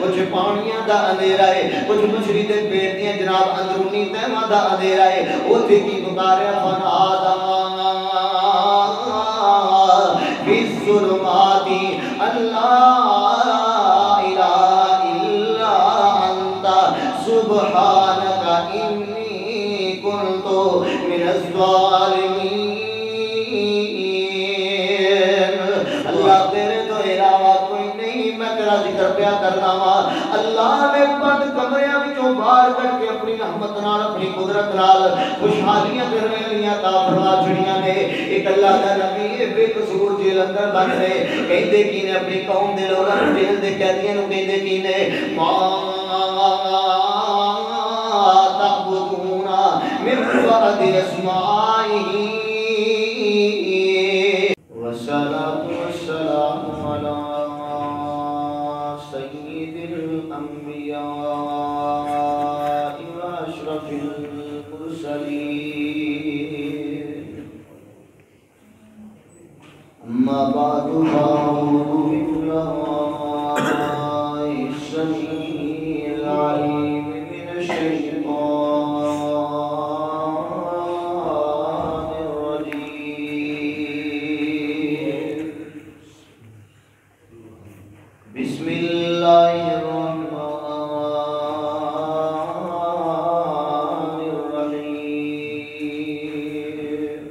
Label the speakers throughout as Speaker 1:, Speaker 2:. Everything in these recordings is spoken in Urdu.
Speaker 1: کچھ پانیاں دا اندھیرا ہے، کچھ مشری دے پیٹ دیاں جناب اندرونی تہواں دا اندھیرا ہے، اوتھے کی پکاریا فنادا فی الظلمات اللہ الہ الا انت سبحانک انی کنت من الظالمین۔ اللہ تیرے تو علاوہ کوئی نہیں، میں تیرا ذکر پیا کرنا وا۔ اللہ نے بند کمریاں وچوں باہر کر کے اپنی رحمت نال اپنی قدرت نال خوشحالیاں کرنے لیاں عطا فرما چھڑیاں نے۔ ایک اللہ دا نبی بے قصور جیل اندر بند رہے، کہندے کی نے اپنی قوم دے لوگاں نوں جیل دے قیدیاں نوں کہندے کی نے ما تعبدون من بعد اسمائه والصلاة والسلام على سيد الأنبياء وأشرف المرسلين، أما بعد فأعوذ بالله السميع العليم من الشيطان الرجيم، بسم الله الرحمن الرحيم۔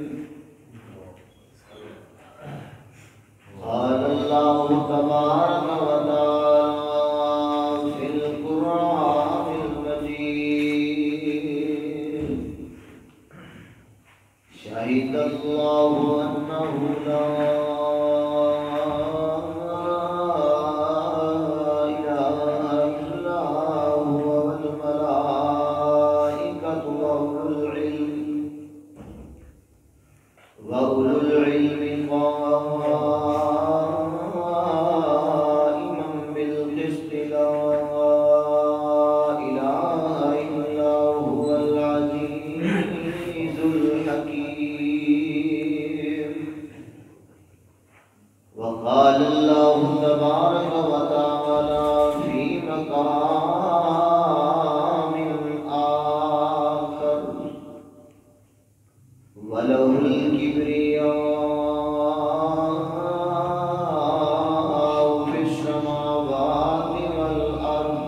Speaker 1: قال الله تبارك وتعالى في القرآن المجيد، شهد الله أنه لا وأولو العلم قائما بالقسط، لا إله إلا هو العزيز الحكيم۔ وقال الله تبارك وتعالى في مقام آخر، وله الكبرياء في السماوات والأرض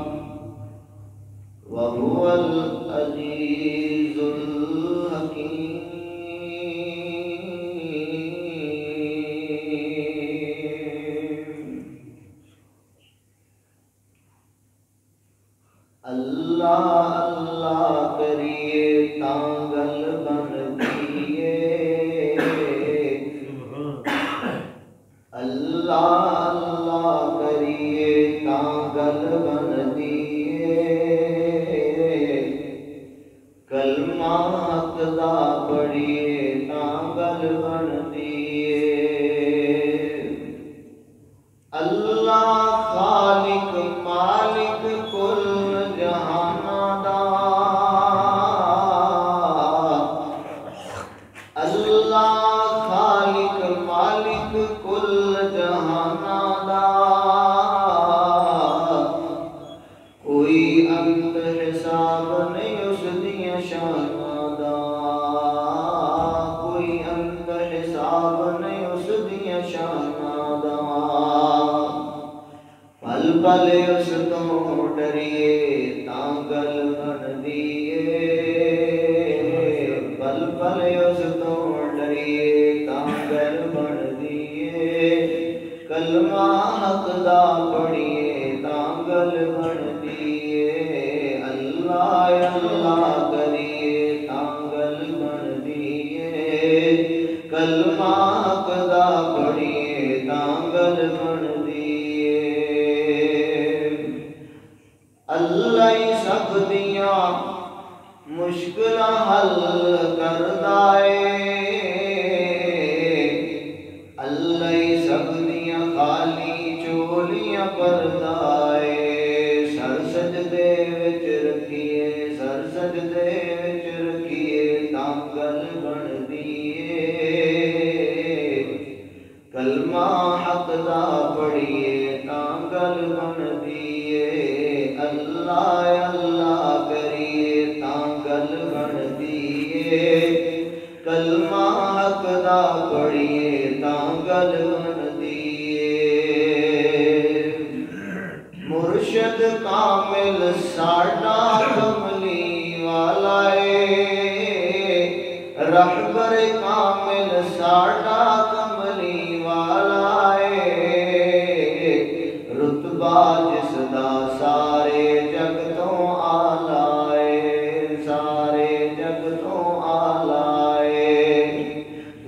Speaker 1: وهو العزيز الحكيم۔ اللہ اللہ کریے تانگل بندیے، اللہ اللہ کریے تانگل بندیے، کلمہ حق دا پڑھیے تانگل بندیے۔ اللہ خالق مالک کل جہان دا، اللہ خالق مالک کل جہان دا، کوئی انت حساب نہیں اس دیاں شاناں دا، کوئی انت حساب نہیں اس دیاں شاناں دا۔ پل پل اس تو ڈریے تاں گل بندیے، پل پل اس تو ڈریے تاں گل بندیے، کلمہ حق دا پڑھیے تاں گل بندیے، اللہ اللہ کریے تاں گل بندیے، کلمہ حق دا پڑھیے تاں گل بندیے۔ اللہ ہی سب دیاں مشکلاں حل کردا اے، اللہ ہی سب دیاں خالی چولیاں پردا اے، سر سجدے وچ رکھیے، سر سجدے وچ رکھیے تاں گل بندیے، کلمہ حق دا پڑھیے تاں گل بندیے۔ مرشد کامل ساڈا کملی والا رہبر کامل ساڈا کملی والا رتبہ جس دا سارے جگ تو آلہ سارے جگ تو آلہ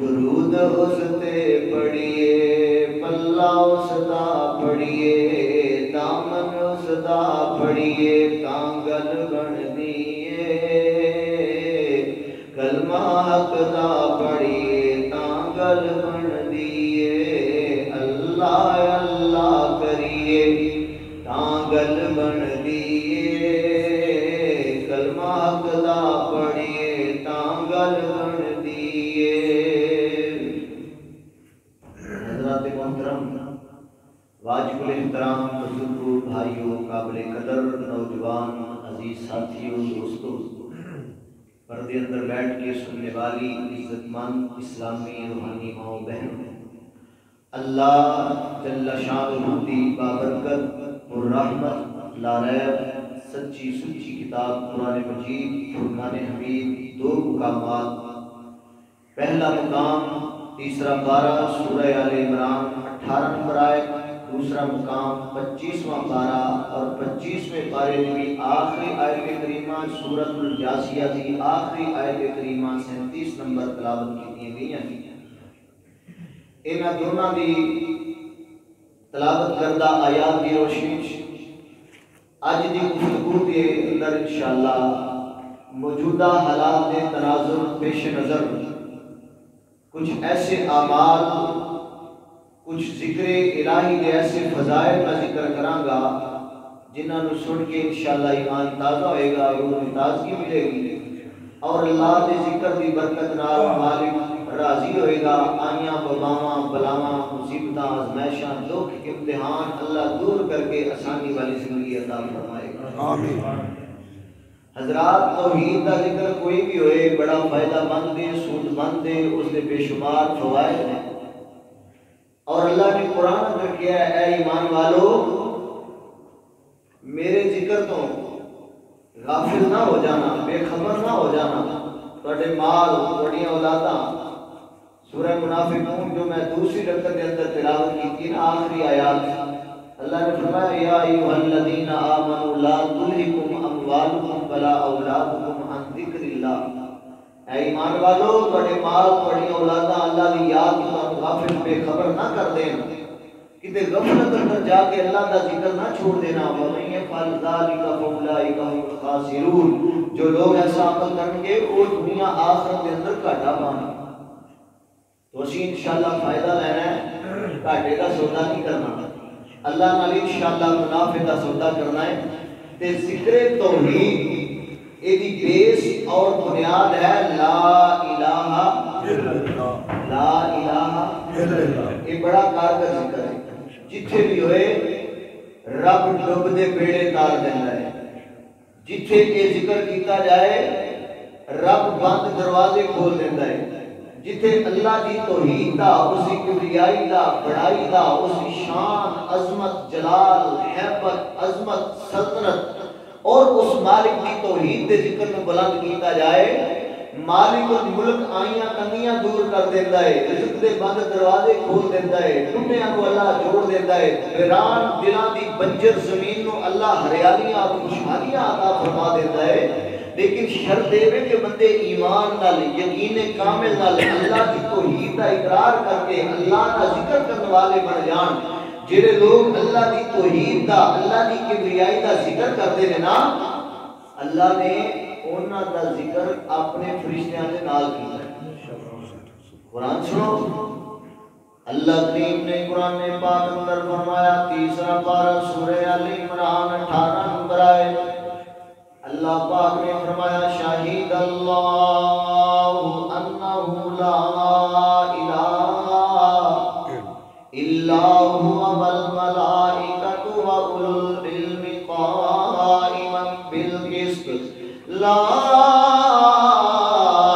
Speaker 1: درود اس تے پڑھیے پلہ اس دا پڑھیے دامن اس دا پڑھیے کانگل بن دیئے کلمہ حق دا پڑھیے کانگل بن دیئے اللہ اللہ کریے کانگل بن دیئے کلمہ حق دا پڑھیے کانگل بن دیئے حضرات محترم واجب الاحترام بزرگوں بھائیوں قابل قدر نوجوان عزیز ساتھیوں دوستوں پردے اندر بیٹھ کے سننے والی عزت مند اسلامی روحانی ماؤں بہنوں اللہ جل شانہ دی بابرکت اور رحمت لا ریب سچی سچی کتاب قرآن مجید فرقان حمید دو مقامات پہلا مقام تیسرا پارہ سورہ آل عمران 18 نمبر آیت دوسرا مقام 25واں پارہ اور 25ویں پارے کی آخری آیت کریمہ سورۃ الجاثیہ کی آخری آیت کریمہ 37 نمبر تلاوت کی گئی ہیں انہاں دونوں دی تلاوت کردہ آیات کی روشنی اج دی گفتگو کے اندر انشاءاللہ موجودہ حالات کے تناظر پیش نظر کچھ ایسے اعمال کچھ ذکر الہی کے ایسے فضائل کا ذکر کراں گا جنہاں نو سن کے انشاءاللہ ایمان تازہ ہوئے گا روح میں تازگی ملے گی اور اللہ کے ذکر دی برکت نال مالک راضی ہوئے گا آئیاں وباواں بلاواں مصیبتاں آزمائشاں دکھ امتحان اللہ دور کر کے آسانی والی زندگی عطا فرمائے گا
Speaker 2: آمین
Speaker 1: حضرات توحید کا ذکر کوئی بھی ہوئے بڑا فائدہ مند ہے سود مند ہے اس کے بے شمار فوائد ہیں اور اللہ نے قرآن اندر کیا ہے اے ایمان والو میرے ذکر تو غافل نہ ہو جانا بے خبر نہ ہو جانا تواڈے مال تواڈی اولاداں سورہ منافقون جو میں دوسری رکعت کے اندر تلاوت کی تھی نا آخری آیات اللہ نے فرمایا یا ایھا الذین آمنوا لا تلھکم اموالکم ولا اولادکم عن ذکر اللہ اے ایمان والو تواڈے مال تواڈی اولاداں اللہ دی یاد تو غافل بے خبر نہ کر دین کتے غفلت اندر جا کے اللہ دا ذکر نہ چھوڑ دینا وَمَن يَفْعَلْ ذَلِكَ فَأُولَٰئِكَ هُمُ الْخَاسِرُونَ جو لوگ ایسا عمل کریں گے وہ دنیا آخرت کے اندر گھاٹا پانا تو اسی انشاءاللہ فائدہ لینا ہے گھاٹے کا سودا نہیں کرنا اللہ نال انشاءاللہ منافع کا سودا کرنا ہے تے ذکر توحید ایدی بیس اور بنیاد ہے لا الہ الا اللہ لا الہ الا اللہ یہ بڑا کارگر ذکر ہے جتھے بھی ہوئے رب ڈب دے بیڑے تار دینا ہے جتھے یہ ذکر کیتا جائے رب بند دروازے کھول دینا ہے جتھے اللہ دی توحید دا اس کی کبریائی دا بڑائی دا اس کی شان عظمت جلال حیبت عظمت سلطنت اور اس مالک کی توحید دے ذکر میں بلند کیتا جائے مالک الملک آئیاں کنیاں دور کر دیتا ہے رزق دے بند دروازے کھول دیتا ہے ٹوٹیاں کو اللہ جوڑ دیتا ہے ویران دلاں دی بنجر زمین نو اللہ ہریالیاں اور خوشحالیاں عطا فرما دیتا ہے لیکن شرط ہے کہ بندے ایمان نال یقین کامل نال اللہ کی توحید کا اقرار کر کے اللہ کا ذکر کرنے والے بن جان جڑے لوگ اللہ کی توحید دا اللہ کی کبریائی دا ذکر کرتے ہیں نا اللہ نے انہاں دا ذکر اپنے فرشتیاں دے نال کیتا ہے قرآن سنو اللہ کریم نے قرآن پاک اندر فرمایا تیسرا پارہ سورہ آل عمران 18 نمبر آیت اللہ پاک نے فرمایا شاہد اللہ انہ لا الہ الا هو والملائکۃ واولو العلم قائما بالقسط لا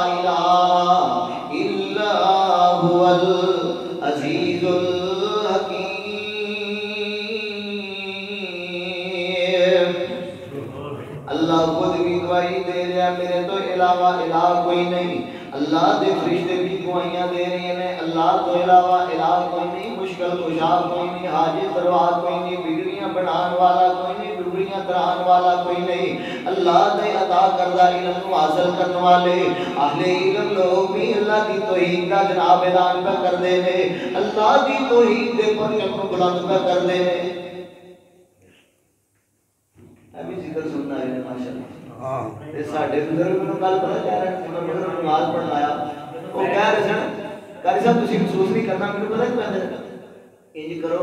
Speaker 1: الہ الا هو العزیز الحکیم دے رہا میرے تو علاوہ الہ کوئی نہیں. اللہ دے فرشتے بھی گواہیاں دے رہے ہیں اللہ تو علاوہ الہ کوئی نہیں, مشکل کشا کوئی نہیں, حاجت پرواز کوئی نہیں, بگڑیاں بنان والا کوئی نہیں, بگڑیاں کران والا کوئی نہیں. اللہ دے عطا کردہ علم کو حاصل کرنے والے اہل علم لوگ بھی اللہ کی توحید کا جناب اعلان پہ کر دے نے, اللہ کی توحید دے پرچم کو بلند پہ کر دے نے. ابھی ذکر سننا ہے ماشاءاللہ. ساڈے بزرگ نوں گل پتہ کہہ رہے ہیں بزرگ نماز پڑھایا وہ کہہ رہے سن قاری صاحب تسی محسوس نہیں کرنا مینوں پتہ کیا ہے انج کرو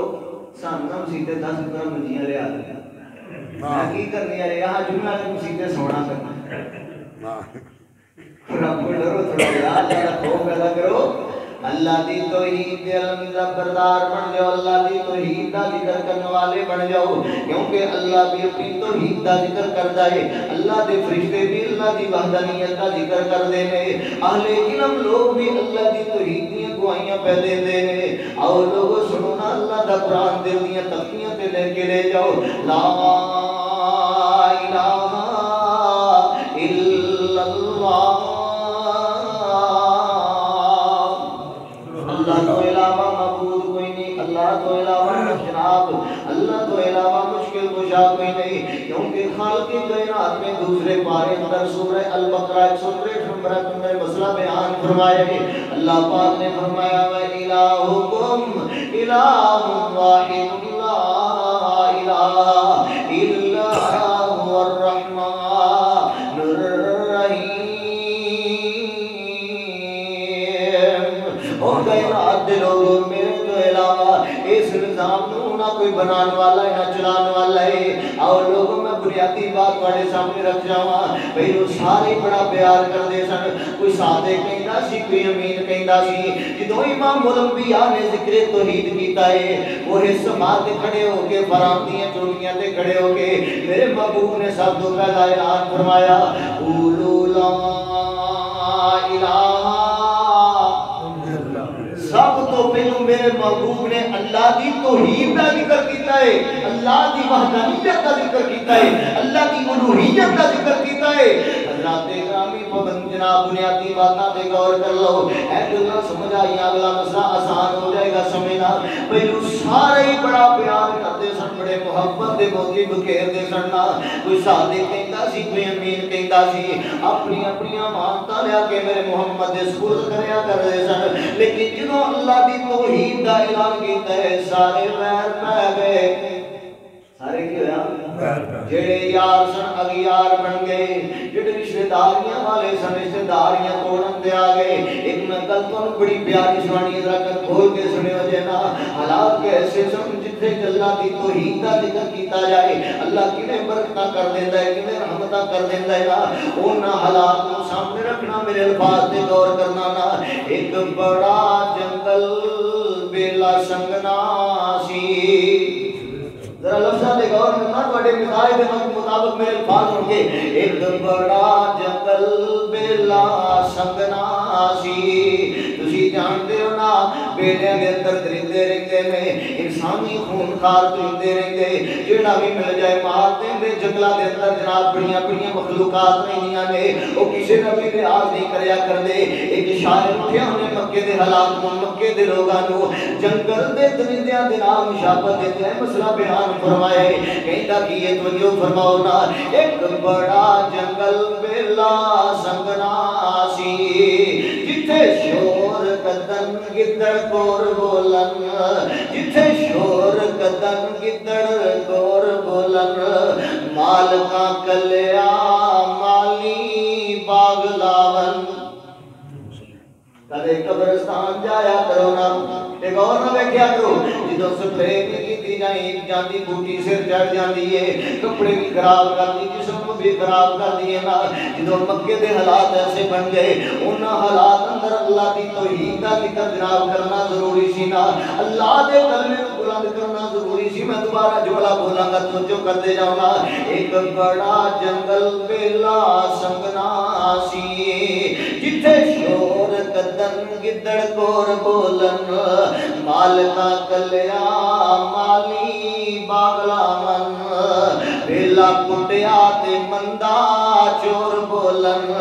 Speaker 1: سانوں مسیتے 10 15 منجیاں لیا دے ہاں کی کرنی ہے یہاں جمعہ کے مسیتے سونا کرنا ہاں رب کو ڈرو تھوڑا یاد اللہ خوف پیدا کرو. اللہ دی توحید دے علم دا بردار بن جاؤ, اللہ دی توحید دا ذکر کرنے والے بن جاؤ, کیونکہ اللہ بھی اپنی توحید دا ذکر کرتا ہے. اللہ دے فرشتے بھی اللہ دی وحدانیت دا ذکر کرتے ہیں. اہل علم لوگ بھی اللہ دی توحید دی گواہیاں پہ دیندے نے. آؤ لوگو سنو نا اللہ دا قرآن دل دیاں تختیاں تے لے کے لے جاؤ. لا الہ الا اللہ, اللہ تو علاوہ معبود کوئی نہیں, اللہ تو علاوہ جناب اللہ تو علاوہ مشکل کشا کوئی نہیں. کیونکہ خالق کائنات میں دوسرے پارے اندر سورہ البقرہ 163 نمبر میں مسئلہ بیان فرمایا ہے. اللہ پاک نے فرمایا وَإِلَٰهُكُمْ إِلَٰهٌ وَاحِدٌ لَا إِلَٰهَ إِلَّا هُوَ الرَّحْمَٰنُ الرَّحِيمُ. کائنات دے لوگوں میرے تو علاوہ اس نظام نو نہ کوئی بنان والا ہے نہ چلان والا ہے. اور لوگوں میں بنیادی بات تواڈے سامنے رکھ جاواں. پہلو سارے بڑا پیار کردے سن, کوئی صادق کہندا سی کوئی امین کہندا سی. جدوں امام الانبیاء نے ذکر توحید کیتا ہے وہ سماع تے کھڑے ہو کے فرامدیاں چوٹیاں تے کھڑے ہو کے میرے محبوب نے سب تو پہلا اعلان فرمایا قولوا لا الہ. سب تو پہلو میرے محبوب نے اللہ دی توحید کا ذکر کیتا ہے, اللہ دی وحدانیت کا ذکر کیتا ہے, اللہ کی الوہیت کا ذکر کیتا ہے. حضرات گرامی پابند جناب بنیادی باتاں پہ غور کر لو, اے گلاں سمجھ آئی اگلا مسئلہ آسان ہو جائے گا سمجھنا. پہلو سارے ہی بڑا پیار کرتے سن, بڑے محبت دے موتی بکھیر دے سن. کوئی صادق کہندا سی کوئی امین کہندا سی, اپنی اپنی مانتا لیا کے میرے محمد دے سپرد کریا کرتے سن. لیکن جدوں اللہ دی توحید دا اعلان کیتا ہے سارے غیر پہ گئے. سارے کی ہویا جڑے یار سن اغیار بن گئے, جڑے رشتہ داریاں والے سن رشتہ داریاں توڑن تے آ گئے. ایک نقل تو بڑی پیاری سوانی ذرا کر کھول کے سنیو جے نا. حالات کیسے سن جتھے اللہ دی توحید دا ذکر کیتا جائے اللہ کنے برکتاں کر دیندا ہے, کنے رحمتاں کر دیندا ہے نا. انہاں حالات کو سامنے رکھنا, میرے الفاظ تے غور کرنا نا. ایک بڑا جنگل بیلا سنگنا سی. ذرا لفظاں دے غور کرنا, تواڈے مزاج دے مطابق میرے الفاظ ہوں گے. ایک بڑا جنگل بیلا سنگنا سی. تسی جانتے ہو نا بیلیاں دے اندر درندے رہندے نے, انسانی خونخوار درندے رہندے, جڑا بھی مل جائے مار دیندے. جنگلاں دے اندر جناب بڑیاں بڑیاں مخلوقات رہندیاں نے, او کسے نہ بھی لحاظ نہیں کریا کردے. ایک شاعر اٹھیا انہیں مکے دے حالات کو, مکے دے لوگاں نو جنگل دے درندیاں دے نال مشابہت دیندے مسئلہ بیان فرمایا ہے. کہندا کہ یہ توجہ فرماؤ نا. ایک بڑا جنگل بیلا سنگنا سی, جتھے شور کدن گدڑ کور بولن, جتھے شور کدن گدڑ کور بولن. مالکاں کلیا مالی باغ لاون. کدے قبرستان جایا کرو نا, ایک اور نہ بیٹھیا کرو. جدوں سپرے کی جاندی بوٹی سر چڑھ جاندی ہے, کپڑے بھی خراب کرتی, جسم بھی خراب کرتی ہے نا. جدوں مکے دے حالات ایسے بن گئے, انہاں حالات اندر اللہ دی توحید دا ذکر جناب کرنا ضروری سی نا, اللہ دے کلمے کو بلند کرنا ضروری سی. میں دوبارہ جملہ بولاں گا توجہ کرتے جاؤ نا. ایک بڑا جنگل بیلا سنگنا سی, جتھے شور کدن گدڑ کور بولن. مالکاں کلیا مالی باغلا من. ویلا پٹیا تے مندا چور بولن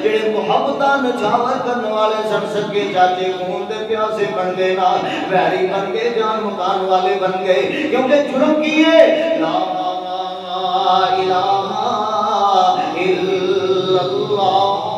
Speaker 1: جڑے محبتاں نچاور کرنے والے سن سکے چاچے خون دے پیاسے بن گئے نا ویری بن گئے جان مکان والے بن گئے کیونکہ جرم کیے لا الہ الا اللہ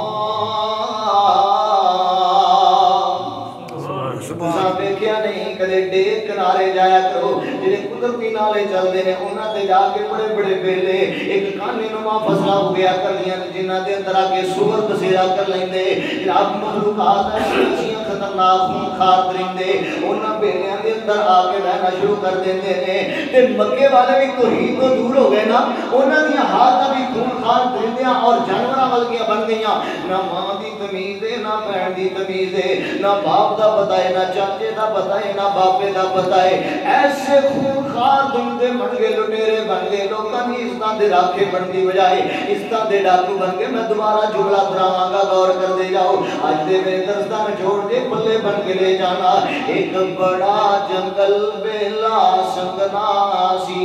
Speaker 1: دیکھیا نہیں کدے ڈیک کنارے جایا کرو جنہیں قدرتی نالے چل دے نے انہاں تے جا کے بڑے بڑے بیلے ایک کانے نما فصلہ ہو گیا کر دیاں جنہاں دے اندر آ کے سور بسیرا کر لیندے جناب مخلوقات ایسیاں خطرناک خونخوار درندے انہاں بیلیاں دے اندر آ کے رہنا شروع کر دیندے نے تے مکے والے بھی توحید تو دور ہو گئے نا انہاں دی ہاتھ بھی خونخوار درندیاں اور جانوراں ورگیاں بن گئیاں نہ ماں دی تمیز ہے نہ بہن دی تمیز ہے نہ باپ دا پتہ ہے نہ چاچے دا پتہ ہے نہ باپے دا پتہ ہے ایسے خونخوار دندے بن گئے لٹیرے بن گئے لوگاں دی عزتاں دے راکھے بن دی بجائے عزتاں دے ڈاکو بن گئے میں دوبارہ جملہ دراواں گا غور کر دے جاؤ اج دے میرے درستاں میں چھوڑ دے پلے بن کے لے جانا ایک بڑا جنگل بیلا سنگنا سی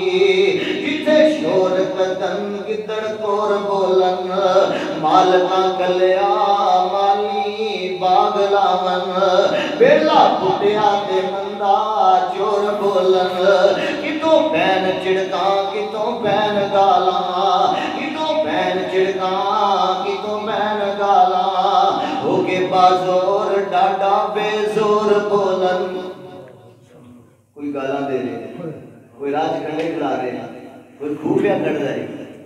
Speaker 1: جتھے شور قدم گدڑ کور بولن مالکاں کلیا مالی باغ لاون بیلا پٹیا تے مندا چور بولن کتوں بین چڑکاں کتوں بین گالاں کتوں بین چڑکاں کتوں بین گالاں ہو کے بازور ڈاڈا بے زور بولن کوئی گالاں دے رہے کوئی راج کنڈے کھلا رہے کوئی کھوپیاں کٹ رہے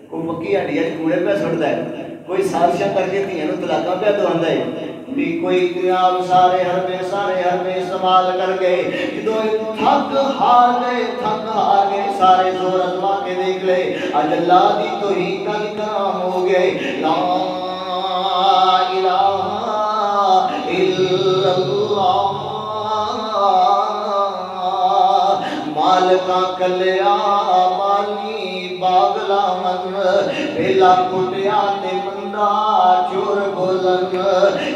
Speaker 1: کوئی مکی ہڈیاں کوڑے پہ سڑتا ہے کوئی سازشاں کر کے دھیاں نوں طلاقاں پہ دواندہ ہے بھی کوئی دنیاب سارے حربے استعمال کر گئے جدو تھک ہار گئے سارے زور ازما کے دیکھ لے اج اللہ دی توحید کا کرام ہو گئے لا الہ الا اللہ مالکاں کلیا مالی باغ لاون بیلا پٹیا تے مندا چور بولن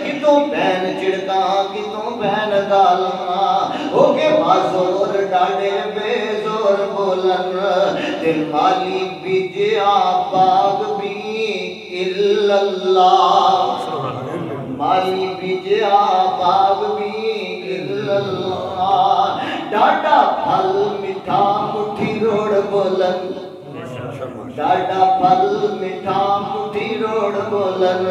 Speaker 1: کتوں بین چڑکاں کتوں بین گالاں ہو کے بازور ڈاڈے بے زور بولن تے مالی بیجیا باغ بھی الا اللہ مالی بیجیا باغ بھی الا اللہ ڈاڈا پھل میٹھا مٹھی روڑ بولن ڈاڈا پھل میٹھا مٹھی روڑ بولن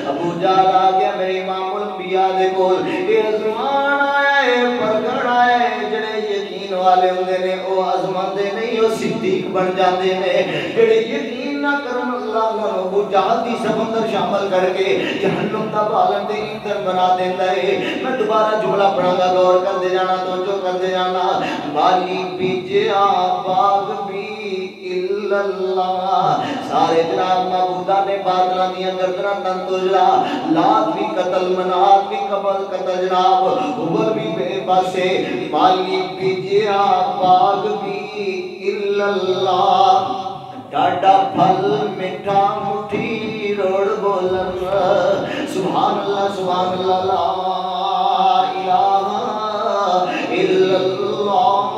Speaker 1: ابو جہل آ گیا میرے امام الانبیاء دے کول یہ ازمان آیا ہے پرگڑ آیا ہے جڑے یقین والے ہوندے نے او ازماندے نہیں او صدیق بن جاندے نے جڑے یقین نہ کرن اللہ نہ ابو جہل دی سمندر شامل کر کے جہنم دا بالن دے ایندھن بنا دیندا ہے میں دوبارہ جملہ پڑھاں گا غور کر دے جانا توجہ کر دے جانا مالی بیجیا باغ بھی الا اللہ سارے جناب معبودہ نے باطلاں دیاں گردناں تن تجلا لات بھی قتل منات بھی قتل جناب حبل بھی بے پاسے مالی بیجیا باغ بھی الا اللہ ڈاڈا پھل میٹھا مٹھی روڑ بولن سبحان اللہ لا الہ الا اللہ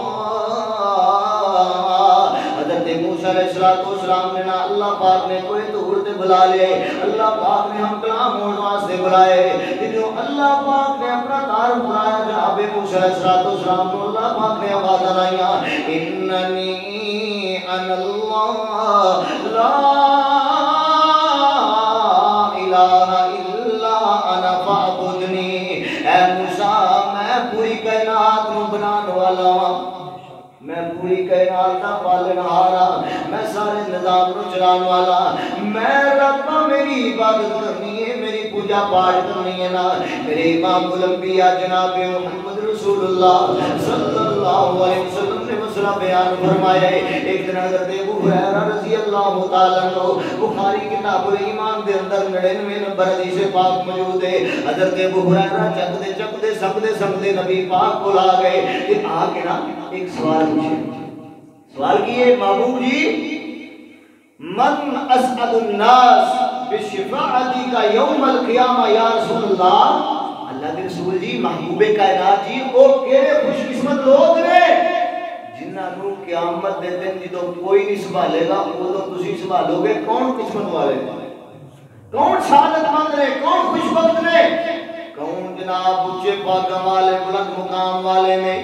Speaker 1: حضرت موسیٰ علیہ السلام نے اللہ پاک نے کوئی دور تے بلا لے اللہ پاک نے ہم کلام ہونے واسطے بلائے جو اللہ پاک نے اپنا تعارف بلایا جناب موسیٰ علیہ السلام کو اللہ پاک نے آواز آئیاں اننی ان اللہ لا الہ الا انا فاعبدنی اے موسیٰ میں پوری کائنات نو بنانے والا ہوں میں پوری کائنات کا پالن ہارا میں سارے نظام نو چلان والا میں رب میری عبادت کرنی ہے میری پوجا پاٹ کرنی ہے نا میرے امام الانبیاء جناب محمد رسول اللہ صلی اللہ علیہ وسلم نے مسئلہ بیان فرمایا ہے ایک دن حضرت ابو ہریرہ رضی اللہ تعالیٰ عنہ بخاری کتاب الایمان دے اندر 99 نمبر حدیث پاک موجود ہے حضرت ابو ہریرہ چکدے سمدے نبی پاک کو لا گئے کہ آ کے نا ایک سوال سوال کیے محبوب جی من اسعد الناس بشفاعتی کا یوم القیامہ یا رسول اللہ کے رسول جی محبوب کائنات جی وہ کیڑے خوش قسمت لوگ نے جنہوں قیامت دے دن جدو کوئی نہیں سنبھالے گا ادو تسی سنبھالو گے کون قسمت والے کون سعادت مند نے کون خوش بخت نے کون جناب اونچے پاگاں والے بلند مقام والے نے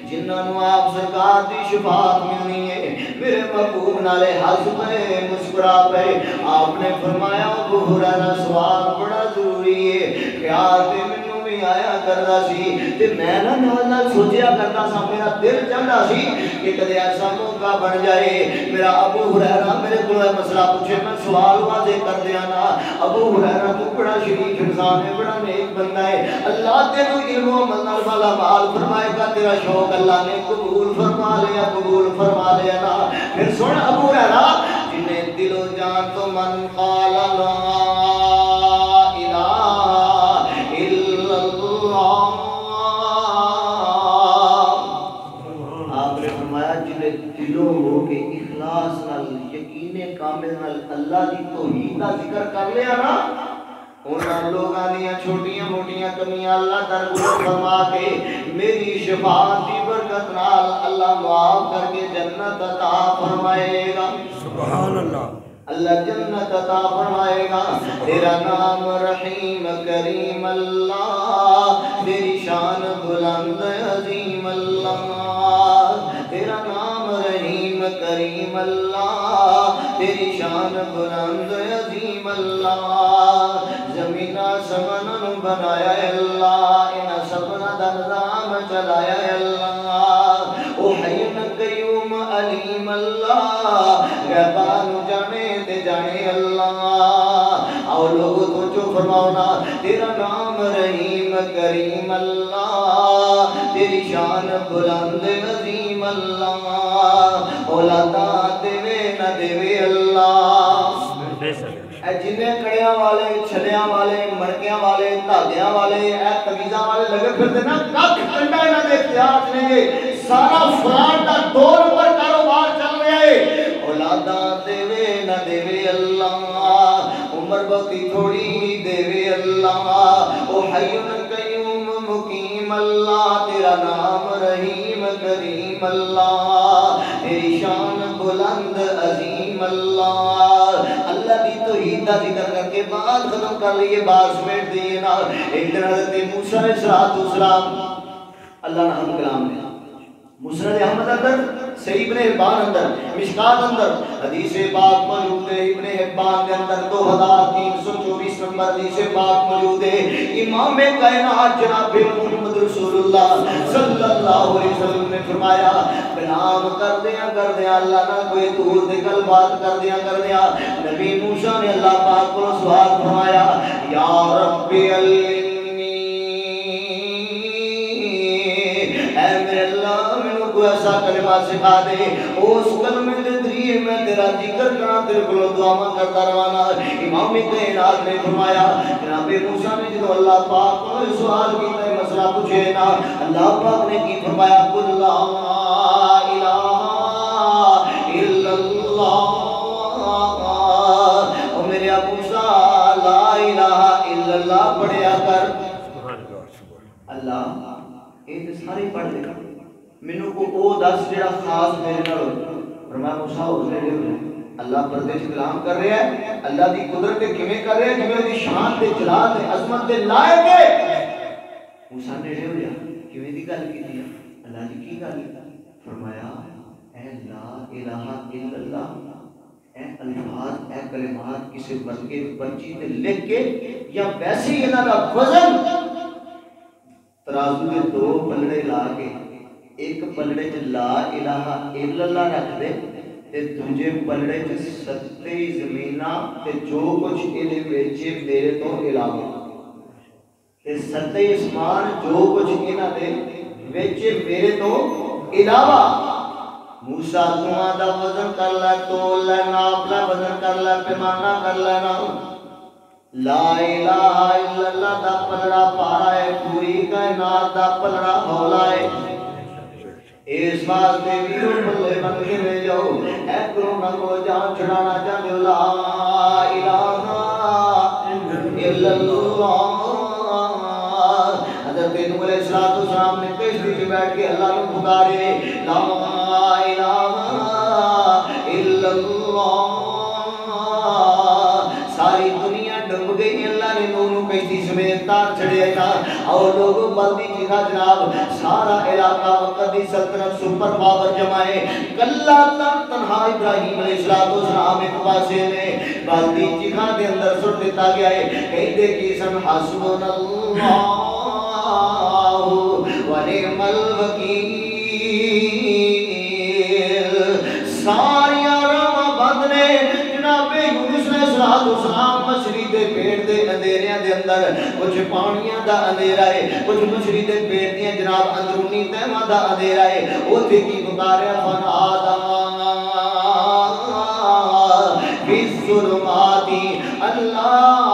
Speaker 1: جنہوں آپ سرکار دی شفاعت ملنی ہے میرے محبوب نالے ہنس پہ مسکرا پہ آپ نے فرمایا ابو ہریرہ سوال بڑا ضروری ہے خیال تے مینوں بھی آیا کردا سی تے میں نال سوچیا کردا سا میرا دل چاہندا سی کہ کدے ایسا موقع بن جائے میرا ابو ہریرہ میرے کول مسئلہ پوچھے میں سوال واضح کر دیا نا ابو ہریرہ تو بڑا شریف انسان ہے بڑا نیک بندہ ہے اللہ تینوں علم و عمل والا مال فرمائے گا تیرا شوق اللہ نے قبول فرما لیا نا پھر سن ابو ہریرہ جنہیں دل و جان تو من قال لا الہ الا اللہ آپ نے فرمایا جنہیں دلوں ہو کے اخلاص نال یقین کامل نال اللہ دی توحید دا ذکر کر لیا نا انہاں لوگاں دیاں چھوٹیاں موٹیاں کمیاں اللہ درگزر فرما کے میری شفاعت دی برکت نال اللہ معاف کر کے جنت عطا فرمائے گا
Speaker 2: سبحان اللہ
Speaker 1: اللہ جنت عطا فرمائے گا تیرا نام رحیم کریم اللہ تیری شان بلند عظیم اللہ تیرا نام رحیم کریم اللہ تیری شان بلند عظیم اللہ زمین آسمان بنایا اللہ ان سبنا دا نظام چلایا اللہ او حی قیوم علیم اللہ غیبان جانے تے جانے اللہ اور لوگوں تو جو فرماؤ نا تیرا نام رحیم کریم اللہ تیری شان بلند عظیم اللہ اولادا دیوے نہ دیوے اللہ اے جنہیں کڑیاں والے چھلیاں والے مڑکیاں والے دھاگیاں والے اے تمیزاں والے لگے پھرتے نا کب کنڈا انہاں دے اختیار نے سارا فراڈ دا دور پر کاروبار چل رہا ہے اولاداں دیوے نہ دیوے اللہ عمر بختی تھوڑی دیوے اللہ او حی قیوم مقیم اللہ تیرا نام رحیم کریم اللہ تیری شان بلند عظیم اللہ اللہ دی توحید دا ذکر کر کے بات ختم کر لیے بات سمیٹ دیئے نا ایک دن حضرت موسیٰ علیہ السلام اللہ نے ہم کلام دیا مسند احمد اندر صحیح ابن حبان اندر مشکات اندر حدیث پاک موجود ہے ابن حبان کے اندر 2324 نمبر حدیث پاک موجود ہے امام کائنات جناب محمد رسول اللہ صلی اللہ علیہ وسلم نے فرمایا کلام کر دیا اللہ نہ کوئی دور دے کل بات کر دیا نبی موسیٰ نے اللہ پاک کو سوال فرمایا یا رب ایسا کلمہ سکھا دے اس کلمے دے ذریعے میں تیرا ذکر کرنا تیرے کو دعا کرتا روانا امام کائنات نے فرمایا جناب موسیٰ نے جب اللہ پاک کو سوال کیتا ہے مسئلہ پوچھے نا اللہ پاک نے کی فرمایا قل لا الہ الا اللہ اور میرے موسیٰ لا الہ الا اللہ پڑھیا کر اللہ یہ سارے پڑھ دے مینوں کو او دس جڑا خاص میرے نال فرمایا موسیٰ اس نے اللہ پردے سے کلام کر رہا ہے اللہ دی قدرت کیویں کر رہا ہے کیویں دی شان تے جلال تے عظمت دے لائق ہے موسیٰ نے ہو گیا کیویں دی گل کیتی اللہ نے کی گل فرمایا اے لا الہ الا اللہ اے الفاظ اے کلمات کسی برقے پرچی تے لکھ کے یا ویسے ہی انہاں دا وزن ترازو دے دو پلڑے لا کے ایک پلڑے چ لا الہ الا اللہ رکھ دے تے دوجے پلڑے چ ستے زمیناں تے جو کچھ اے وچ میرے تو علاوہ تے ستے اسمان جو کچھ انہاں دے وچ میرے تو علاوہ موسیٰ تمہاں دا وزن کر لے تول لے ناپ لے وزن کر لے پیمانہ کر لے نا لا الہ الا اللہ دا پلڑا پارا ہے پوری کائنات دا پلڑا مولا ہے اس واسطے ویرو پلے بن کے لے جاؤ اے کرونا کو جان چھڑانا چاہتے ہو لا الہ الا اللہ حضرت نوح علیہ السلام نے کشتی میں بیٹھ کے اللہ کو پکارے لا تار چھڑے نا اور لوگوں بلدی جہاں جناب سارا علاقہ وقت دی سلطنت سپر پاور جمائے کلا تنہا ابراہیم علیہ السلام ایک پاسے نے بلدی جہاں دے اندر سٹ دیتا گیا ہے کہیں دے کی سن حسبنا اللہ ونعم الوکیل ساری آرام بدنے جناب یونس علیہ السلام مچھلی دے پیٹ دے اندھیریاں دے اندر کچھ پانیاں دا اندھیرا ہے کچھ مچھلی دے پیٹ دیاں جناب اندرونی تہمہ دا اندھیرا ہے وہ تھے کی پکاریا فنادا فی الظلمات اللہ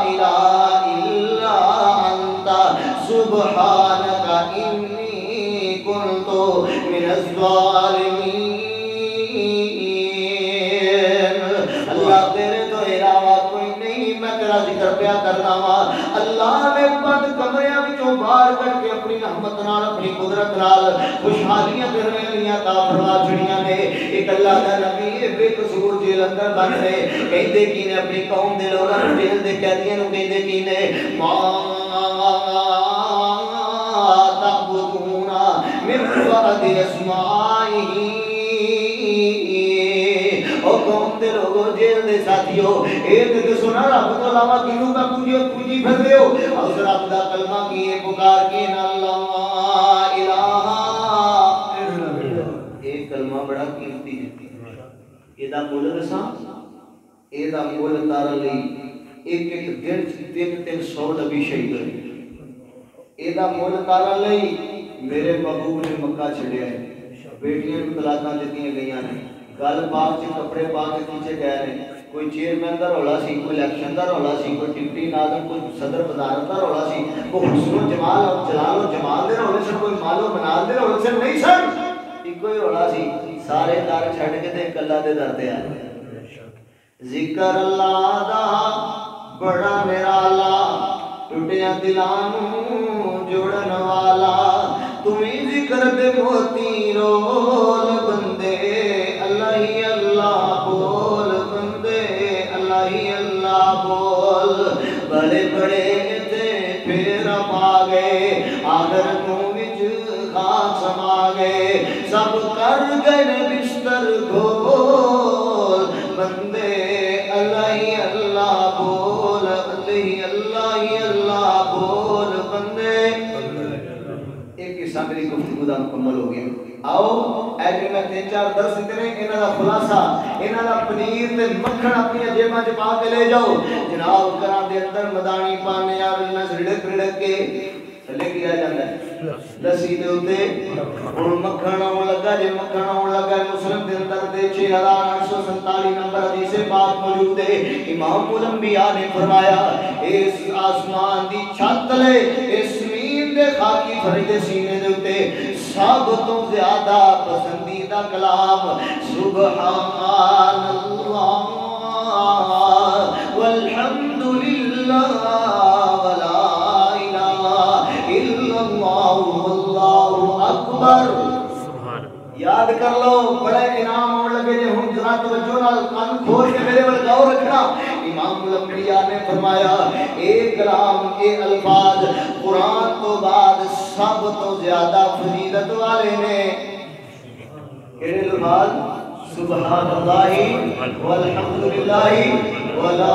Speaker 1: الہ الا انت سبحانک انی کنت من الظالمین ذکر پیا کرنا وا اللہ نے بند کمریاں وچوں باہر کر کے اپنی رحمت نال اپنی قدرت نال خوشحالیاں کرنے والیاں عطا فرما چھڑیاں نے ایک اللہ دا نبی بے قصور جیل اندر بن رہے کہندے کی نے اپنی قوم دے لوگاں نوں جیل دے قیدیاں نوں کہندے کی نے ما تعبدون من بعد اسمائه او قوم دے لوگوں جیل دے ساتھیو ایک تے سنا رب تو علاوہ کینوں کا پوجی پھر دیو اور رب دا کلمہ کیے پکار کے اللہ الہ ایک کلمہ بڑا قیمتی ہے ایدا مول دساں ایدا مول تار لئی ایک ایک دن 300 نبی شہید ہوئے ایدا مول تار لئی میرے محبوب نے مکہ چھڑیا ہے بیٹیاں کو طلاقاں دتیاں گئیاں نے گل پاک سے کپڑے پاک کے پیچھے گئے رہے کوئی چیئرمین دا رولا سی کوئی الیکشن دا رولا سی کوئی ڈپٹی ناظم کوئی صدر وزارت دا رولا سی کوئی حسن و جمال اور جلال و جمال دے رولے سے کوئی مال و منال دے رولے سے نہیں سن ایک کوئی رولا سی سارے دار چھڑ کے تے اللہ دے در تے آئے ذکر اللہ دا بڑا نرالا ٹوٹیاں دلانوں جوڑن والا تمہیں ذکر دے موتی رول بندے اللہ ہی اللہ بول بندے اللہ ہی اللہ بول بڑے بڑے تھے پھر پا گئے آخر نوں وچ خاک سما گئے سب کر گئے بستر گھول بندے اللہ ہی اللہ بول اللہ ہی اللہ بول بندے ایک قصہ میری گفتگو دا مکمل ہو گیا آؤ ایجے میں 3-4 درس اتنے انہاں دا خلاصہ انہاں دا پنیر تے مکھن اپنی جیباں چ پا کے لے جاؤ جناب گھراں دے اندر مدانی پانے یار نہ رڑک رڑک کے تھلے کیا جاندا ہے لسی دے اوتے ہن مکھن آون لگا جے مکھن آون لگا مسلم دے اندر دے 6847 نمبر حدیث پاک موجود ہے امام الانبیاء نے فرمایا اس آسمان دی چھت لے اس زمین دے خاکی فرید سینے دے اوتے سب تو زیادہ پسندیدہ کلام سبحان اللہ والحمدللہ ولا الہ الا اللہ واللہ اکبر یاد کر لو بڑے انعام ہونے لگے جے ہم ذرا توجہ نال کان کھول کے میرے ول غور رکھنا امام الانبیاء نے فرمایا ایک کلام اے الفاظ قرآن تو بعد سب تو زیادہ فضیلت والے نے کیڑے الفاظ سبحان اللہ والحمدللہ ولا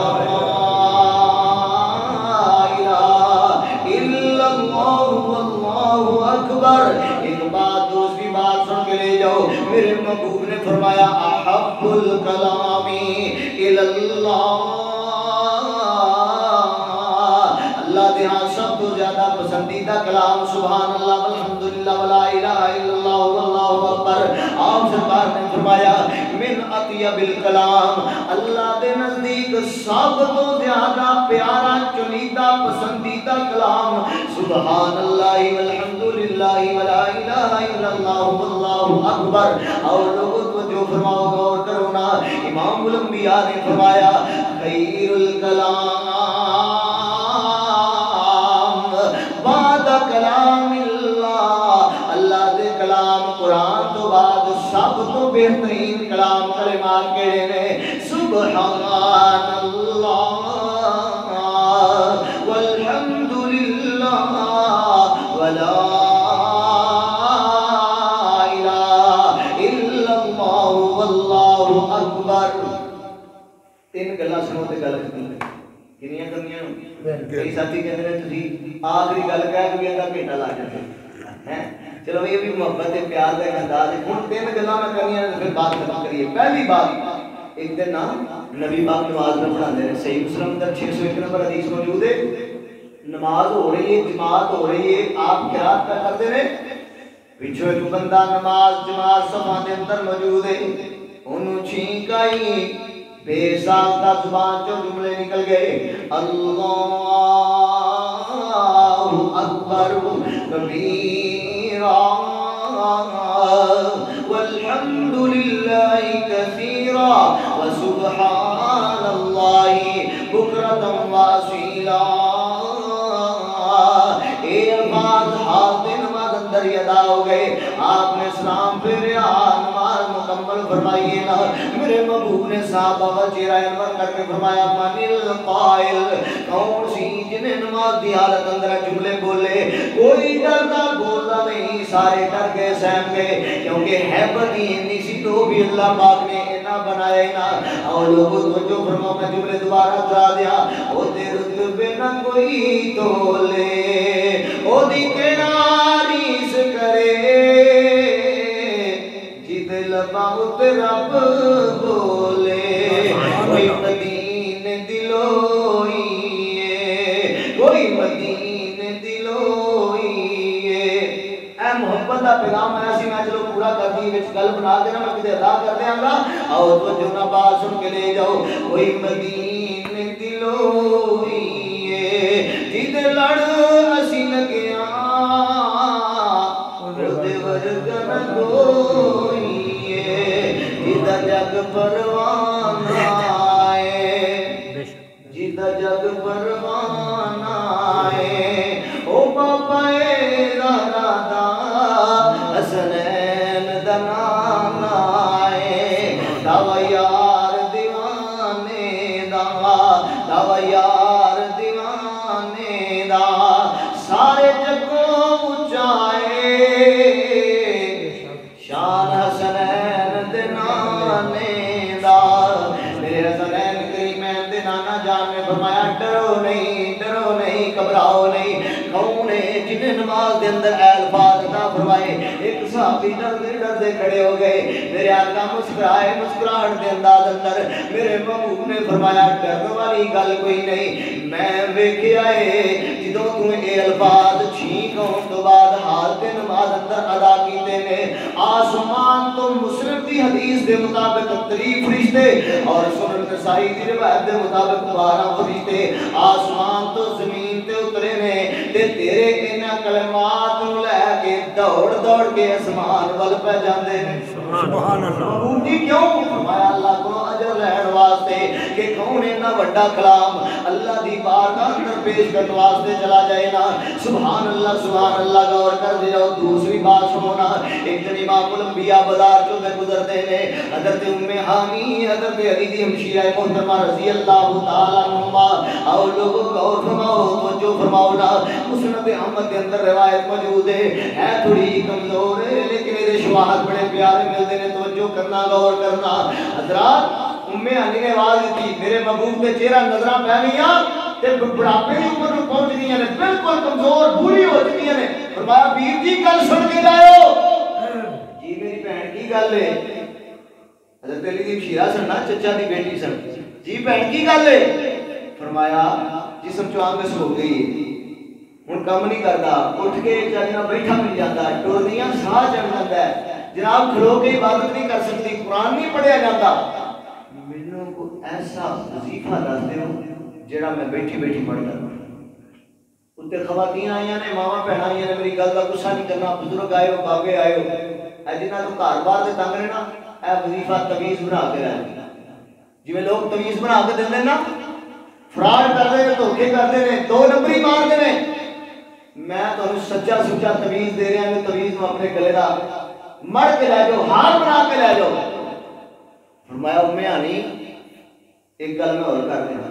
Speaker 1: الہ الا اللہ واللہ اکبر ایک بات دوسری بات سن کے لے جاؤ میرے محبوب نے فرمایا احب الکلام الی اللہ اللہ دے ہاں سب تو زیادہ پسندیدہ کلام سبحان اللہ والحمدللہ ولا الہ الا اللہ واللہ اکبر آپ سرکار نے فرمایا من اطیب الکلام اللہ دے نزدیک سب تو زیادہ پیارا چنیدہ پسندیدہ کلام سبحان اللہ والحمدللہ ولا الہ الا اللہ واللہ اکبر اور لوگوں کو جو فرماؤ غور کرو نا امام الانبیاء نے فرمایا خیر الکلام بعد کلام اللہ اللہ دے کلام قرآن تو بعد سب تو بہترین کلام کلمات کہڑے نے سبحان اللہ والحمدللہ تین گلاں سنو تے گل ختم کنیاں کمیاں کئی ساتھی کہندے نے تسی آخری گل کہہ کے اندا گھنٹہ لا جاندے ہیں چلو یہ بھی محبت تے پیار دا ایک انداز ہے ہن تین گلاں میں کرنیاں پھر بات ختم کریے پہلی بات ایک دن نا نبی پاک نماز میں پڑھاندے نے صحیح مسلم اندر 601 نمبر حدیث موجود ہے نماز ہو رہی ہے جماعت ہو رہی ہے آپ قرات کا کرتے ہیں پیچھے ایک بندہ نماز جماعت صفاں دے اندر موجود ہے انہوں چھینک آئی بے ساختہ زبان جو جملے نکل گئے اللہ اکبر کبیرا والحمد للہ کثیرا وسبحان اللہ بکرۃ واصیلا اے الفاظ حالت نماز اندر ادا ہو گئے آپ نے سلام پھیریا نماز مکمل فرمائیے نا میرے محبوب نے صحابہ کا چہرہ انور کر کے فرمایا من القائل کون سی جنہیں نماز دی حالت اندر جملے بولے کوئی ڈرتا بولتا نہیں سارے ڈر گئے سہم گئے کیونکہ حیبت ہی نہیں سی تو بھی اللہ پاک نے اینا بنایا نا اور لوگوں تو جو فرماؤ میں جملے دوبارہ کرا دیا او دے رتبے نہ کوئی تولے او دی کناریس کرے جد لباؤت رب بولے کوئی مدین دلوئیے کوئی مدین دلوئیے اے محبت دا پیغام ہے اسی میں چلو پورا کر دی وچ گل بنا دینا میں کدے ادا کر دیاں گا اور تو جو نہ بات سن کے لے جاؤ کوئی مدین دلوئیے جد لڑ اسی لگیاں دے ورگن کوئیے جدہ جگ پروان آئے جدہ جگ پروان آئے او بابا اے زہرا دا حسنین دا نام آئے دعوی یار دیوانے دا دعوی یار دیوانے دا سارے جگوں اچھائے شان حسنین دے نانے دا میرے حسنین کریمین دے نانا جان میں فرمایا ڈرو نہیں گھبراؤ نہیں کون ہے جنہیں نماز دے اندر اے الفاظ عطا فرمائے ایک صحابی ڈردے کھڑے ہو گئے میرے آقا مسکرائے مسکراہٹ دے انداز اندر میرے محبوب نے فرمایا ڈر والی گل کوئی نہیں میں ویکھیا اے جدوں تو اے الفاظ چھینک ہون تو بعد حالت نماز اندر ادا کیتے نے آسمان تو مسلم دی حدیث دے مطابق 3 فرشتے اور سنن نسائی دی روایت دے مطابق 12 فرشتے آسمان تو زمین تے اترے نے تے تیرے انہاں کلمات نوں لے کے دوڑ کے آسمان ول پہ جاندے نے سبحان اللہ اونی کیوں فرمایا اللہ کو اجر لین واسطے کہ کون اتنا بڑا کلام اللہ دی بارگاہ اندر پیش کرنے واسطے چلا جائے نا سبحان اللہ غور کر دے جاؤ دوسری بات سنو نا ایک دن امام الانبیاء بازار چوں میں گزرتے نے حضرت ام ہانی حضرت علی دی ہمشیرہ محترمہ رضی اللہ تعالی عنہا اور لوگوں غور فرماؤ توجہ فرماؤ نا مسند احمد کے اندر روایت موجود ہے تھوڑی کمزور ہے لیکن یہ شواہد بڑے پیارے ملتے ہیں توجہ کرنا غور کرنا حضرات ام ہانی نے آواز دی میرے محبوب کے چہرہ نظراں پہ گئیاں تے بڑھاپے کی عمر میں پہنچ گئی ہیں بالکل کمزور بوڑھی ہو چکی ہیں فرمایا ویر جی گل سن کے جاؤ جی میری بہن کی گل ہے حضرت علی دی ہمشیرہ سن نا چچا دی بیٹی سن جی بہن کی گل ہے فرمایا جسم چوان میں سو گئی ہن کم نہیں کرتا اٹھ کے چلنا بیٹھا مل جاتا ٹورنیاں ساہ چڑھ جاتا ہے جناب کھلو کے عبادت نہیں کر سکتی قرآن نہیں پڑھیا جاتا مینوں کو ایسا وظیفہ دس دیو جڑا میں بیٹھی پڑھ کر اتنے خواتین آئیاں نے ماواں بہن آئیاں نے میری گل کا غصہ نہیں کرنا بزرگ آئے ہو بابے آئے ہو اے جنہاں تو گھر بار دے تنگ نے نا اے وظیفہ تمیز بنا کے رہے جویں لوگ تمیز بنا کے دیندے نا فراڈ کرتے ہیں دھوکے کرتے ہیں 2 نمبری مارتے ہیں میں تمہیں سچا سچا تمیز دے رہا ہوں تمیز میں اپنے گلے دا مر کے لے جاؤ ہار بنا کے لے جاؤ فرمایا ام ہانی ایک گل میں اور کر دینا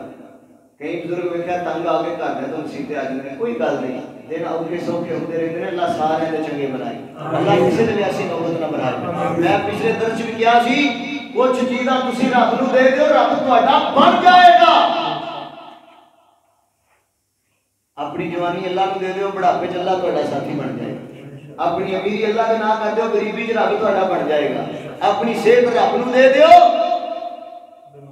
Speaker 1: کئی بزرگ ویکھیا تنگ آ کے گھر تو مسیتے آ جاندے کوئی گل نہیں دن اوکھے سوکھے ہوتے رہتے ہیں اللہ سارے دے چنگے بنائے اللہ کسی نے ایسی نوبت نہ بنائے میں پچھلے درس میں کیا سی کچھ چیزاں تسی رب نو دے دیو رب تہاڈا بن جائے گا. اپنی جوانی اللہ نو دے دیو بڑھاپے چ اللہ تہاڈا ساتھی بن جائے گا. اپنی امیری اللہ دے نہ کر دیو غریبی چ رب تہاڈا بن جائے گا. اپنی صحت رب نو دے دیو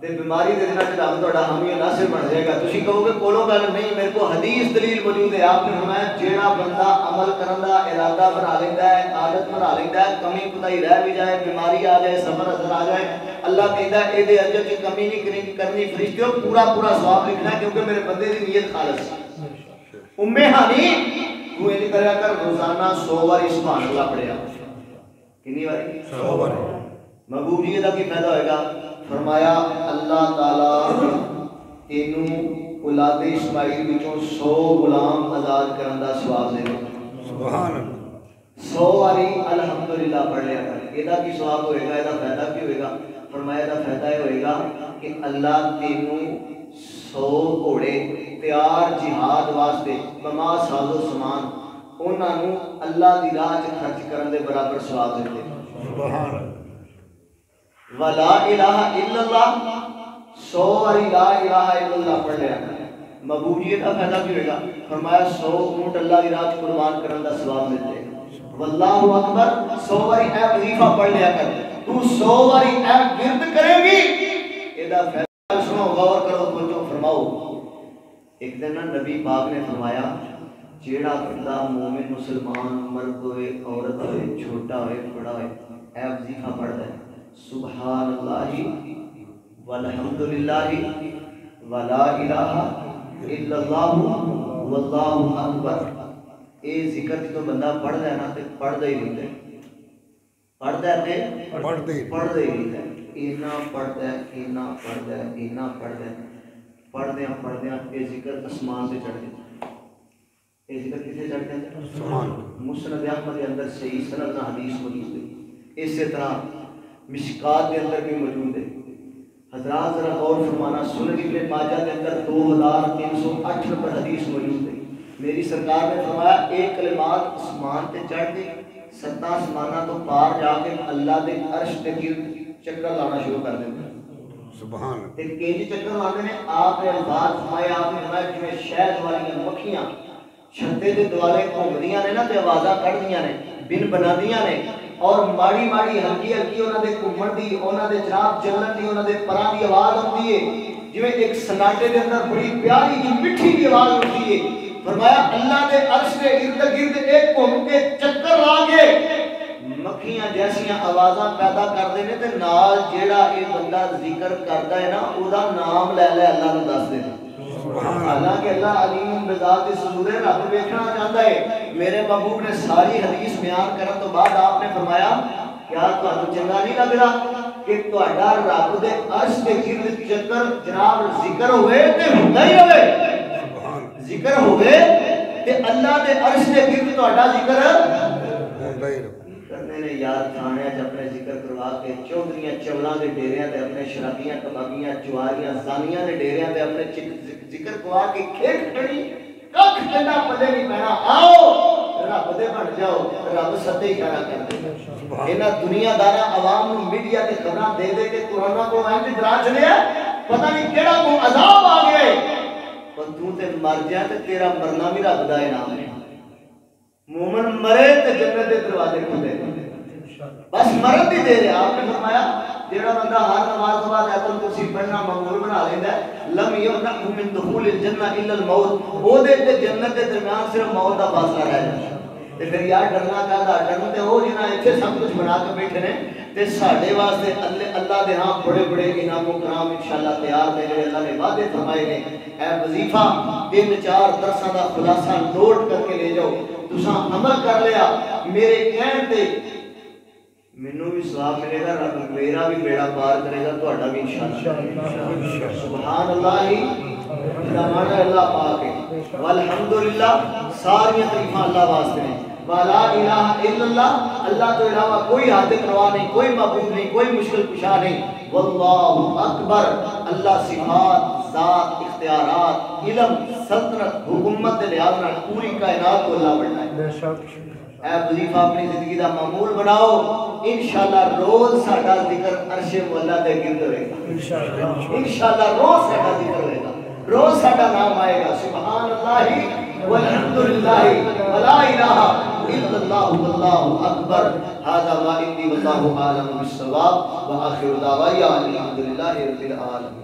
Speaker 1: تے بیماری دے دنوں رب تہاڈا حامی ناصر بن جائے گا. تسی کہو گے کولوں گل نہیں میرے کو حدیث دلیل موجود ہے. آپ نے فرمایا جیڑا بندہ عمل کرن دا ارادہ بنا لیندا ہے عادت بنا لیندا ہے کمی کوتاہی رہ بھی جائے بیماری آ جائے سفر اثر آ جائے اللہ کہندا ہے اے دے اجر چ کمی نہیں کرنی فرشتیو پورا پورا ثواب لکھنا ہے کیونکہ میرے بندے دی نیت خالص ہے. ہانی تو یہ کریا کر روزانہ 100 بار سبحان اللہ پڑھیا. کتنی بار 100 بار. محبوب جی دا کی فائدہ ہوئے گا؟ فرمایا اللہ تعالی تینوں اولاد اسماعیل وچوں 100 غلام آزاد کرن دا ثواب دے گا. سبحان اللہ. 100 باری الحمدللہ پڑھ لیا کر. یہ کی ثواب ہوئے گا؟ یہ فائدہ کی ہوئے گا؟ فرمایا دا فائدہ یہ ہوئے گا کہ اللہ تینوں 100 گھوڑے تیار جہاد واسطے بما ساز و سامان انہاں نو اللہ دی راہ وچ خرچ کرن دے برابر ثواب دے. سبحان اللہ. ولا الہ الا اللہ 100 باری لا الہ الا اللہ پڑھ لیا. محبوبیت کا فائدہ بھی ہوئے گا؟ فرمایا 100 اونٹ اللہ دی راہ وچ قربان کرن دا ثواب ملے گا. واللہ اکبر 100 باری اے وظیفہ پڑھ لیا کر. تو 100 باری اے گرد کرے گی ادا فائدہ سنو غور کرو توجہ فرماؤ. ایک دن نبی پاک نے فرمایا جیڑا بندہ مومن مسلمان مرد ہوئے عورت ہوئے چھوٹا ہوئے بڑا ہوئے اے وظیفہ پڑھتا ہے سبحان اللہ والحمدللہ ولا الہ الا اللہ واللہ اکبر. اے ذکر جدوں بندہ پڑھدا ہے نا تے پڑھدا ہی رہندا ہے. پڑھدا ہے تے پڑھدا ہی رہندا ہے. اینا پڑھدا ہے اینا پڑھدا ہے اینا پڑھدا ہے. پڑھدیاں یہ ذکر اسمان سے چڑھ گیا. یہ ذکر کسے چڑھ گیا؟ اسمان. مسند احمد کے اندر صحیح سند حدیث موجود ہے. اسی طرح مشکات کے اندر بھی موجود ہے. حضرات ذرا غور فرمانا سنن ابن ماجہ کے اندر 2308 نمبر حدیث موجود ہے. میری سرکار نے فرمایا ایک کلمات اسمان تے چڑھ کے 7 آسماناں تو پار جا کے اللہ دے عرش تے گرد چکر لانا شروع کر دیتے ہیں. سبحان اللہ. تے کئی چکر لاندے نے آپ نے الفاظ فرمایا آپ نے فرمایا جویں شہد والی مکھیاں چھتے دے دوالے گھومدیاں نے نا تے آوازاں کڈدیاں نے بن بنادیاں نے اور ماڑی ماڑی ہلکی ہلکی انہاں دے گھومن دی انہاں دے جناب چلن دی انہاں دے پراں دی آواز آندی ہے جویں ایک سناٹے دے اندر بڑی پیاری جی میٹھی دی آواز ہوندی ہے. فرمایا اللہ دے عرش دے ارد گرد ایک گھوم کے چکر لا کے مکھیاں جیسیاں آوازاں پیدا کردے نے تے نال جیڑا اے بندہ ذکر کردا ہے نا او دا نام لے لے اللہ نوں دس دے. حالانکہ اللہ علیم بذات صدور رب دیکھنا چاہتا ہے. میرے محبوب نے ساری حدیث بیان کرن تو بعد آپ نے فرمایا کیا تانوں چنگا نہیں لگ رہا کہ تہاڈا رب دے عرش دے گرد چکر جناب ذکر ہوئے تے ہوندا ہی ہوئے. ذکر ہوئے تے اللہ دے عرش دے گرد تہاڈا ذکر ہوندا ہی کرنے نے یار تھانے اچ اپنے ذکر کروا کے چودھریاں چولاں دے ڈیریاں تے اپنے شرابیاں کبابیاں چواریاں زانیاں دے ڈیریاں تے اپنے ذکر کروا کے کھیت کھڑی ککھ ٹنڈا پلے نہیں پینا. آؤ رب دے بن جاؤ رب سدے اشارہ کر دے. انہاں دنیا داراں عوام نوں میڈیا تے خبراں دے دے کے قرآن کو انج ڈرا چھڑیا پتہ نہیں کیڑا کو عذاب آ گیا ہے پر تو تے مر جائے تے تیرا مرنا بھی رب دا انعام ہے. مومن مرے تے جنت دے دروازے کھلے بس مرن دی دیر ہے. آپ نے فرمایا جیڑا بندہ ہر نماز کے بعد آیت الکرسی پڑھنا معمول بنا لیندا ہے لم یمنع من دخول الجنہ الا الموت. او دے تے جنت دے درمیان صرف موت دا فاصلہ رہ جائے. تے پھر یار ڈرنا کہدا ڈرنا تے او جنہاں ایتھے سب کچھ بنا کے بیٹھے نے تے ساڈے واسطے اللہ دے ہاں بڑے بڑے انعام و کرام انشاءاللہ تیار نے جڑے اللہ نے وعدے فرمائے نے. اے وظیفہ 3-4 درساں دا خلاصہ نوٹ کر کے لے جاؤ. تساں عمل کر لیا میرے کہن تے مینوں بھی ثواب ملے گا رب میرا بھی بیڑا پار کرے گا تہاڈا بھی انشاءاللہ. سبحان اللہ رحمان اللہ پاک ہے والحمدللہ ساری تعریفاں اللہ واسطے ہیں. ولا الہ الا اللہ اللہ تو علاوہ کوئی حاجت روا نہیں کوئی معبود نہیں کوئی مشکل کشا نہیں. واللہ اکبر اللہ صفات ذات اختیارات علم سلطنت حکومت کے لحاظ نال پوری کائنات کو اللہ بننا ہے اے وظیفہ اپنی زندگی دا معمول بناؤ انشاءاللہ روز ساڈا ذکر عرش مولا دے گرد ہوئے گا انشاءاللہ روز ساڈا ذکر ہوئے گا روز ساڈا نام آئے گا سبحان اللہ والحمدللہ ولا الہ الا اللہ واللہ اکبر ھذا ما عندی واللہ عالم بالصواب وآخر دعوایا الحمدللہ رب العالمین